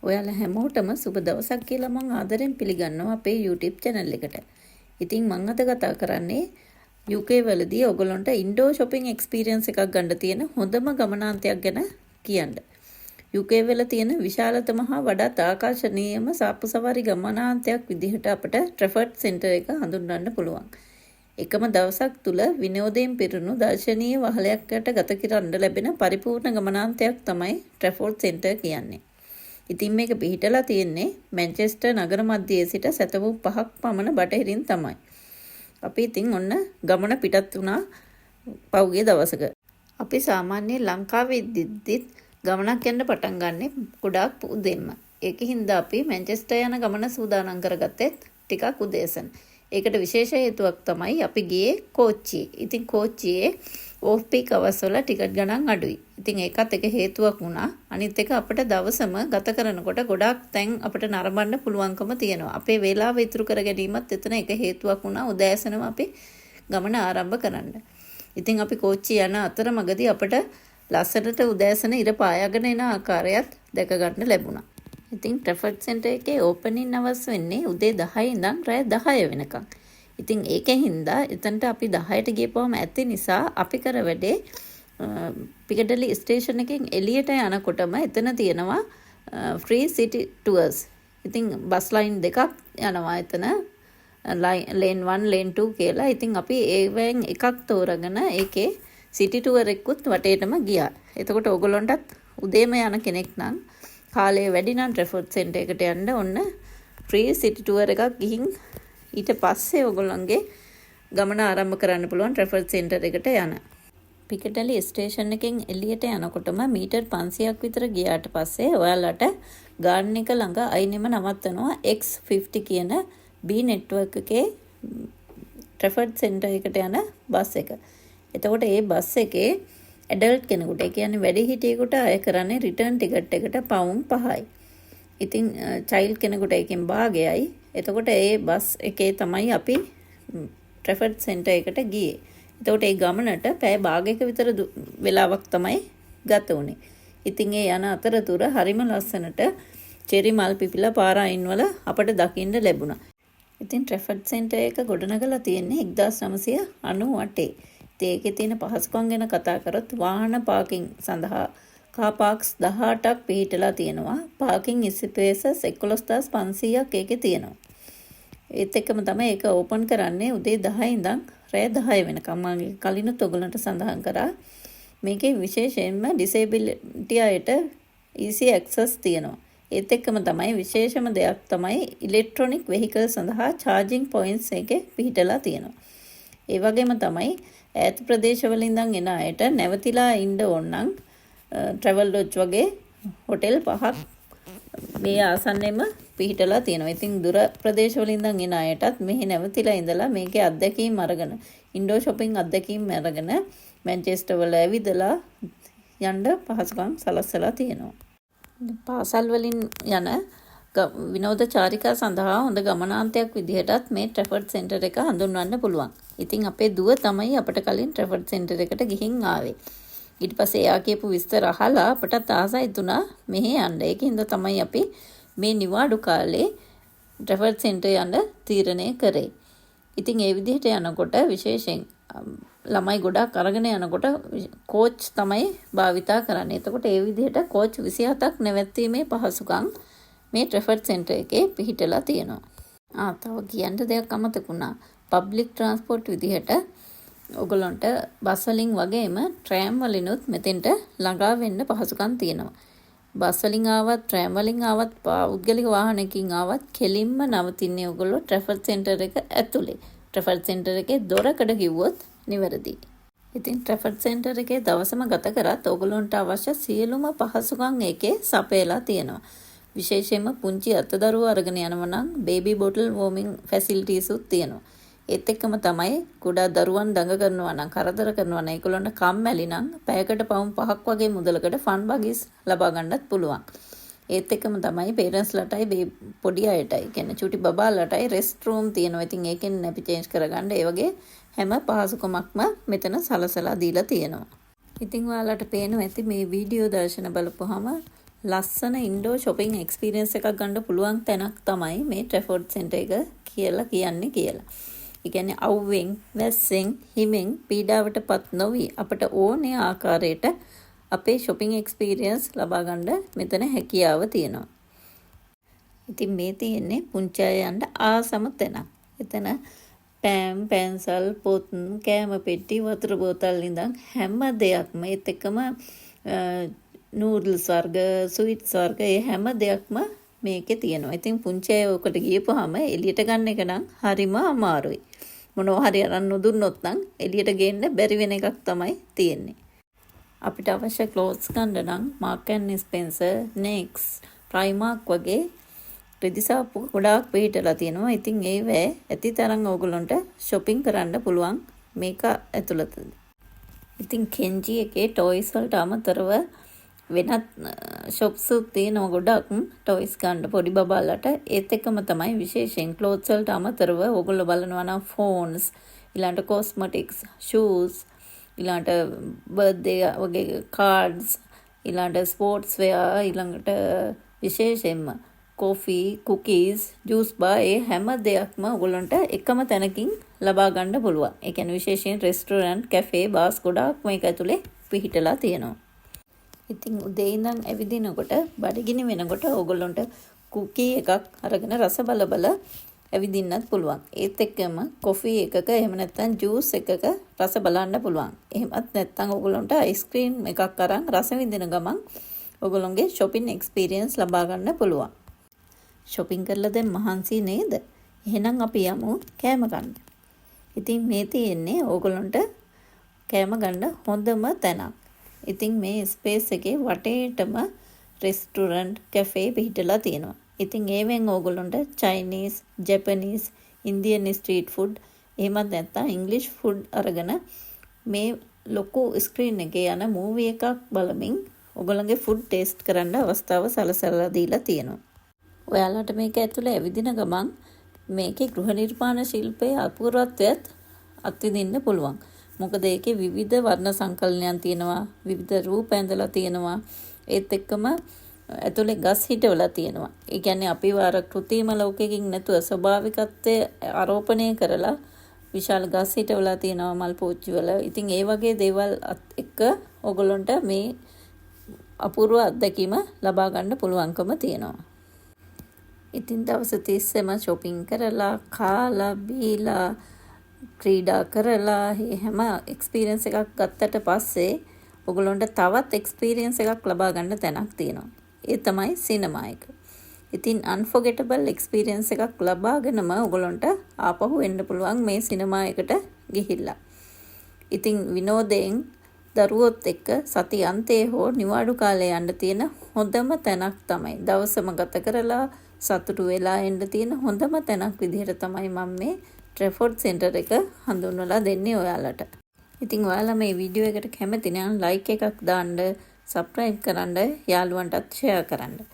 ඔයාලා හැමෝටම සුබ දවසක් කියලා මම ආදරෙන් පිළිගන්නවා අපේ YouTube channel එකට. ඉතින් මම අද කතා කරන්නේ UK වලදී ඔයගොල්ලන්ට ඉන්ඩෝ shopping experience එකක් ගන්න තියෙන හොඳම ගමනාන්තයක් ගැන කියන්න. UK වල තියෙන විශාලතම හා වඩාත් ආකර්ෂණීයම සාප්පු සවාරි ගමනාන්තයක් විදිහට අපට Trafford Center එක හඳුන්වන්න පුළුවන්. එකම දවසක් තුල විනෝදයෙන් පිරුණු දර්ශනීය වහලයකට ගත කරන්න ලැබෙන පරිපූර්ණ ගමනාන්තයක් තමයි Trafford Center කියන්නේ. ඉතින් මේක පිහිටලා තියෙන්නේ මැන්චෙස්ටර් නගර මැදයේ සිට සැතවූ 5ක් පමණ බටහිරින් තමයි. අපි ඉතින් ඔන්න ගමන පිටත් වුණා පහුගිය දවසක. අපි සාමාන්‍ය ලංකාවේ ඉද්දිත් ගමනක් යන්න පටන් ගන්නෙ ගොඩාක් උදේම. ඒකින්ද අපි මැන්චෙස්ටර් යන ගමන සූදානම් කරගත්තෙත් ටිකක් උදේසන. ඒකට විශේෂ හේතුවක් තමයි අපි ගියේ කෝච්චියේ. ඉතින් කෝච්චියේ ඕෆ් පීක් අවර්ස් වල ටිකට් ගණන් අඩුයි. ඉතින් ඒකත් එක හේතුවක් වුණා. අනිත් එක අපිට දවසම ගත කරනකොට ගොඩාක් තැන් අපිට නරඹන්න පුළුවන්කම තියෙනවා. අපේ වේලාව ඉතුරු කර ගැනීමත් එතන එක හේතුවක් වුණා. උදෑසනම අපි ගමන ආරම්භ කරන්න. ඉතින් අපි කෝච්චිය යන අතරමඟදී අපිට ලස්සනට උදෑසන ඉර පායාගෙන එන ආකාරයත් දැක ගන්න ලැබුණා. ඉතින් Trafford Center එකේ ඕපනින් අවස් වෙන්නේ උදේ 10 ඉඳන් රාත්‍රී 10 වෙනකම්. ඉතින් ඒකෙන් හින්දා එතනට අපි 10ට ගියපුවම ඇති නිසා අපි කර වැඩේ පිකඩලි ස්ටේෂන් එකෙන් එළියට යනකොටම එතන තියෙනවා ෆ්‍රී සිටි ටුවර්ස්. ඉතින් බස් ලයින් දෙකක් යනවා එතන. ලේන් 1 ලේන් 2 කියලා. ඉතින් අපි ඒවෙන් එකක් තෝරගෙන ඒකේ සිටි ටුවර් එකකුත් වටේටම ගියා. එතකොට ඕගොල්ලන්ටත් උදේම යන කෙනෙක් නම් කාලය වැඩි නම් Trafford Center එකට යන්න ඔන්න ෆ්‍රී සිටි ටුවර් එකක් ගිහින් ඊට පස්සේ ඔයගොල්ලන්ගේ ගමන ආරම්භ කරන්න පුළුවන් Trafford Center එකට යන. පිකඩලි ස්ටේෂන් එකෙන් එළියට යනකොටම මීටර් 500ක් විතර ගියාට පස්සේ ඔයාලට ගාර්ඩන් එක ළඟ අයිනෙම නවත්තනවා X50 කියන B network එකේ Trafford Center එකට යන බස් එක. එතකොට මේ බස් එකේ ඇඩල්ට් කෙනෙකුට, ඒ කියන්නේ වැඩිහිටියෙකුට අය කරන්නේ රිටර්න් ටිකට් එකට පවුම් 5යි. ඉතින් චයිල්ඩ් කෙනෙකුට ඒකෙන් භාගයයි. එතකොට ඒ බස් එකේ තමයි අපි Trafford Center එකට ගියේ. එතකොට ඒ ගමනට පැය භාගයක විතර වෙලාවක් තමයි ගත වුනේ. ඉතින් ඒ යන අතරතුර හරිම ලස්සනට චෙරි මල් පිපිලා පාර අයින් වල අපට දකින්න ලැබුණා. ඉතින් Trafford Center එක ගොඩනගලා තියෙන්නේ 1998. ඉතින් ඒකේ තියෙන පහසුකම් ගැන කතා කරොත් වාහන පාකින් සඳහා කාර් පාක්ස් 18ක් පිහිටලා තියෙනවා. පාකින් ස්පේසස් 11500ක් ඒකේ තියෙනවා. ඒත් එක්කම තමයි ඒක ඕපන් කරන්නේ උදේ 10 ඉඳන් රාත්‍රී 10 වෙනකම්. මම කලිනුත් ඔයගලන්ට සඳහන් කරා මේකේ විශේෂයෙන්ම ඩිසේබිලිටි අයට easy access තියෙනවා. ඒත් එක්කම තමයි විශේෂම දෙයක් තමයි ඉලෙක්ට්‍රොනික වෙහිකල් සඳහා charging points එකේ පිහිටලා තියෙනවා. ඒ වගේම තමයි ඈත ප්‍රදේශවල ඉඳන් එන අයට නැවතිලා ඉන්න ඕන නම් travel lodge වගේ හොටෙල් 5ක් මේ ආසන්නෙම පිහිටලා තියෙනවා. ඉතින් දුර ප්‍රදේශවල ඉඳන් එන අයටත් මෙහි නැවතිලා ඉඳලා මේකේ අත්දැකීම් අරගෙන ඉන්ඩෝ shopping අත්දැකීම් අරගෙන මැන්චෙස්ටර් වල ඇවිදලා යන්න පහසුකම් සලස්සලා තියෙනවා. පාසල් වලින් යන විනෝද චාරිකා සඳහා හොඳ ගමනාන්තයක් විදිහටත් මේ Trafford Center එක හඳුන්වන්න පුළුවන්. ඉතින් අපේ දුව තමයි අපිට කලින් Trafford Center එකට ගිහින් ආවේ. ඊට පස්සේ එයා කියපු විස්තර අහලා අපටත් ආසයි තුනා මෙහෙ යන්න. ඒකින්ද තමයි අපි මේ නිවාඩු කාලේ Trafford Center යන්න තීරණය කරේ. ඉතින් ඒ විදිහට යනකොට විශේෂයෙන් ළමයි ගොඩක් අරගෙන යනකොට කෝච් තමයි භාවිතා කරන්නේ. එතකොට ඒ විදිහට කෝච් 27ක් නැවැත්වීමේ පහසුකම් මේ Trafford Center එකේ පිහිටලා තියෙනවා. තව කියන්න දෙයක් අමතක වුණා. පබ්ලික් ට්‍රාන්ස්පෝර්ට් විදිහට ඔයගොල්ලන්ට බස් වලින් වගේම ට්‍රෑම් වලිනුත් මෙතෙන්ට ළඟා වෙන්න පහසුකම් තියෙනවා. බස් වලින් ආවත් ට්‍රෑම් වලින් ආවත් පෞද්ගලික වාහනකින් ආවත් කෙලින්ම නවතින්නේ ඔයගොල්ලෝ Trafford Center එක ඇතුලේ. Trafford Center එකේ දොරකඩ කිව්වොත් නිවැරදි. ඉතින් Trafford Center එකේ දවසම ගත කරත් ඔයගොල්ලන්ට අවශ්‍ය සියලුම පහසුකම් ඒකේ සපයලා තියෙනවා. විශේෂයෙන්ම පුංචි අතදරුවෝ අරගෙන යනවා නම් baby bottle warming facilities උත් තියෙනවා. ඒත් එක්කම තමයි කුඩා දරුවන් දඟ කරනවා නම් කරදර කරනවා නම් ඒගොල්ලන්ට කම්මැලි නම් පැයකට පවුම් 5ක් වගේ මුදලකට ෆන් බගිස් ලබා ගන්නත් පුළුවන්. ඒත් එක්කම තමයි පේරන්ට්ස්ලටයි පොඩි අයටයි කියන්නේ චුටි බබාලටයි රෙස්ට් රූම් තියෙනවා. ඉතින් ඒකෙන් නැපි චේන්ජ් කරගන්න ඒ වගේ හැම පහසුකමක්ම මෙතන සලසලා දීලා තියෙනවා. ඉතින් ඔයාලට පේනවා ඇති මේ වීඩියෝ දර්ශන බලපුවාම ලස්සන ඉන්ඩෝ shopping experience එකක් ගන්න පුළුවන් තැනක් තමයි මේ Trafford Center එක කියලා කියන්නේ කියලා. ඒ කියන්නේ අවුවෙන්, වැස්සෙන්, හිමෙන් පීඩාවටපත් නොවි අපට ඕනේ ආකාරයට අපේ shopping experience ලබා ගන්න මෙතන හැකියාව තියෙනවා. ඉතින් මේ තියෙන්නේ පුංචි අය යන්න ආසම තැනක්. එතන පෑම්, පැන්සල්, පොත්, කෑම පෙට්ටි, වතුර බෝතල් ඉඳන් හැම දෙයක්ම ඒත් එක්කම නූඩල්ස් වර්ග, ස්වීට්ස් වර්ග ඒ හැම දෙයක්ම මේකේ තියෙනවා. ඉතින් පුංචි අය ඔකට ගියපුවාම එළියට ගන්න එක නම් හරිම අමාරුයි. මොනවා හරි අරන් නොදුන්නොත් නම් එළියට ගේන්න බැරි වෙන එකක් තමයි තියෙන්නේ. අපිට අවශ්‍ය ක්ලෝත්ස් ගන්න නම් Marks and Spencer, Next, Primark වගේ රෙදිසාප්පු ගොඩාක් පිටලා තියෙනවා. ඉතින් ඒවැ ඇති තරම් ඕගොල්ලන්ට shopping කරන්න පුළුවන් මේක ඇතුළතදී. ඉතින් කෙන්ජි එකේ toys වලට අමතරව වෙනත් shops උත් තියෙනවා ගොඩක් toys ගන්න පොඩි බබාලට. ඒත් එක්කම තමයි විශේෂයෙන් clothes වලට අමතරව ඕගොල්ලෝ බලනවා නම් phones, ඊළඟට cosmetics, shoes, ඊළඟට birthday වගේ cards, ඊළඟට sports wear, ඊළඟට විශේෂයෙන්ම coffee, cookies, juice bar ඒ හැම දෙයක්ම ඔයගොල්ලන්ට එකම තැනකින් ලබා ගන්න පුළුවන්. ඒ කියන්නේ විශේෂයෙන් restaurant, cafe, bars ගොඩාක් මේක ඇතුලේ පිහිටලා තියෙනවා. ඉතින් උදේ ඉඳන් ඇවිදිනකොට බඩගිනි වෙනකොට ඔයගොල්ලන්ට cookie එකක් අරගෙන රස බල ඇවිදින්නත් පුළුවන්. ඒත් එක්කම coffee එකක එහෙම නැත්නම් juice එකක රස බලන්න පුළුවන්. එහෙමත් නැත්නම් ඔයගොල්ලන්ට ice cream එකක් අරන් රස විඳින ගමන් ඔයගොල්ලන්ගේ shopping experience ලබා ගන්න පුළුවන්. shopping කරලා දැන් මහන්සි නේද? එහෙනම් අපි යමු කෑම ගන්න. ඉතින් මේ තියෙන්නේ ඕගොල්ලන්ට කෑම ගන්න හොඳම තැනක්. ඉතින් මේ ස්පේස් එකේ වටේටම රෙස්ටුරන්ට්, කැෆේ පිහිටලා තියෙනවා. ඉතින් ඒවෙන් ඕගොල්ලන්ට Chinese, Japanese, Indian street food එහෙමත් නැත්නම් ඉංග්ලිෂ් ෆුඩ් අරගෙන මේ ලොකු ස්ක්‍රීන් එකේ යන මූවි එකක් බලමින් ඔයගොල්ලන්ගේ ෆුඩ් ටේස්ට් කරන්න අවස්ථාව සලසලා දීලා තියෙනවා. ඔයාලට මේක ඇතුලේ ඇවිදින ගමන් මේකේ ගෘහ නිර්මාණ ශිල්පයේ අපූර්වත්වයත් අත්විඳින්න පුළුවන්. මොකද ඒකේ විවිධ වර්ණ සංකලනයන් තියෙනවා, විවිධ රූප ඇඳලා තියෙනවා. ඒත් එක්කම ඇතුලේ ගස් හිටවලා තියෙනවා. ඒ කියන්නේ අපිව අර කෘත්‍රිම ලෝකයකින් නැතුව ස්වභාවිකත්වයේ ආරෝපණය කරලා විශාල ගස් හිටවලා තියෙනවා මල් පෝච්චි වල. ඉතින් ඒ වගේ දේවල් එක්ක ඔයගොල්ලන්ට මේ අපූර්ව අත්දැකීම ලබා ගන්න පුළුවන්කම තියෙනවා. ඉතින් දවස් 30ෙම shopping කරලා, කාලා, බීලා, ක්‍රීඩා කරලා හැම experience එකක් ගත්තට පස්සේ ඔයගොල්ලන්ට තවත් experience එකක් ලබා ගන්න තැනක් තියෙනවා. ඒ තමයි සිනමා එක. ඉතින් unforgettable experience එකක් ලබාගෙනම ඔයගොල්ලන්ට ආපහු එන්න පුළුවන් මේ සිනමා එකට ගිහිල්ලා. ඉතින් විනෝදයෙන් දරුවොත් එක්ක සති අන්තයේ හෝ නිවාඩු කාලේ යන්න තියෙන හොඳම තැනක් තමයි. දවසම ගත කරලා සතුටු වෙලා එන්න තියෙන හොඳම තැනක් විදිහට තමයි මම මේ Trafford Center එක හඳුන්වලා දෙන්නේ ඔයාලට. ඉතින් ඔයාලා මේ වීඩියෝ එකට කැමති නම් like එකක් දාන්න, subscribe කරන්න, යාළුවන්ටත් share කරන්න.